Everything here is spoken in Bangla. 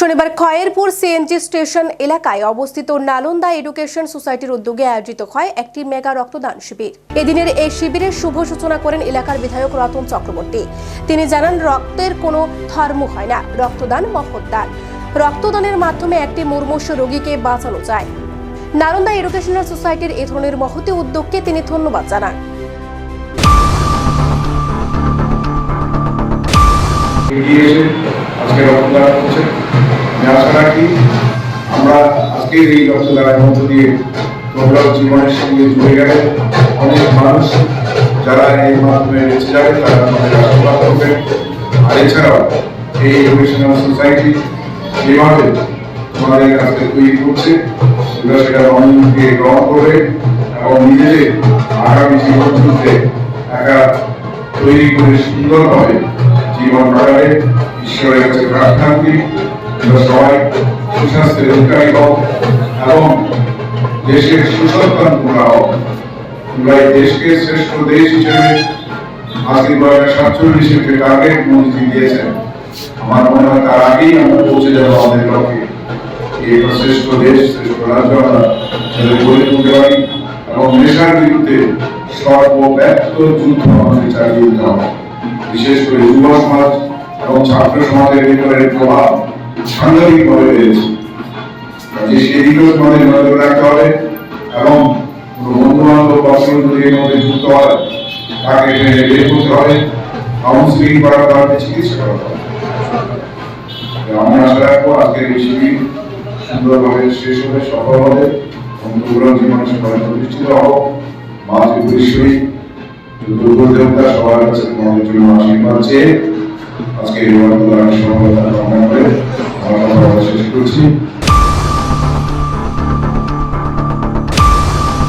শনিবার খয়েরপুর সিএনজি স্টেশন এলাকায় অবস্থিত নালন্দা এডুকেশন সোসাইটির উদ্যোগে আয়োজিত হয় একটি মেগা রক্তদান শিবির। এদিনের এই শিবিরের শুভ সূচনা করেন এলাকার বিধায়ক রতন চক্রবর্তী। তিনি জানান, রক্তের কোনো ধর্ম হয় না, রক্তদান মহৎ দান। রক্তদানের মাধ্যমে একটি মুমূর্ষু রোগীকে বাঁচানো যায়। নালন্দা এডুকেশনাল সোসাইটির এই ধরনের মহতি উদ্যোগকে তিনি ধন্যবাদ জানান। আজকে রক্তদান করছে, আশা রাখি আমরা আজকের এই রক্তদানের মধ্য দিয়ে তোমরাও জীবনের সঙ্গে জুড়ে গেলে অনেক মানুষ যারা এই মাধ্যমে বেঁচে যাবে তারা আমাদের আশীর্বাদ করবে। আর এছাড়াও এই এডুকেশনাল সোসাইটি যেভাবে তোমাদের কাছে তৈরি করছে তোমরা সেটা অন্যকে গ্রহণ করবে এবং নিজেদের আগামী জীবন যুদ্ধে একা তৈরি করে সুন্দরভাবে জীবন কাটাবে। ঈশ্বরের কাছে প্রার্থনা করি আমরা সবাই সুস্বাস্থ্যের অধিকারী হোক এবং দেশের সুসন্তান তোমরা হোক। তোমরা এই দেশকে শ্রেষ্ঠ দেশ হিসেবে আজকে 2047 টার্গেট মোদী দিয়েছেন। আমার মনে হয় তার আগেই আমরা পৌঁছে যাবো আমাদের লক্ষ্যে। এই শ্রেষ্ঠ দেশ, শ্রেষ্ঠ রাজ্য আমরা গড়ে তুলতে পারি এবং নেশার বিরুদ্ধে সর্বব্যাপ্ত যুদ্ধ আমাদের চালিয়ে দিতে হবে। বিশেষ করে যুব সমাজ এবং ছাত্র সমাজের ভিতরে প্রভাব সাংঘাতিকভাবে বেড়েছে। সেদিকেও তোমাদের নজর রাখতে হবে এবং বন্ধু বান্ধব অসুবিধার মধ্যে যুক্ত হয় তাকে বের করতে হবে, কাউন্সিলিং করাতে হবে, চিকিৎসা করাতে হবে। আমি আশা রাখবো আজকের এই শিবির সুন্দরভাবে শেষ হবে, সফল হবে এবং তোমরা জীবনের সবাই প্রতিষ্ঠিত হও। মা ত্রিপুরেশ্বরী দুর্গা দেবতা সবার কাছে তোমাদের জন্য আশীর্বাদ চেয়ে আজকে এই রক্তদানের সফলতা কামনা করে আমার কথা শেষ করছি।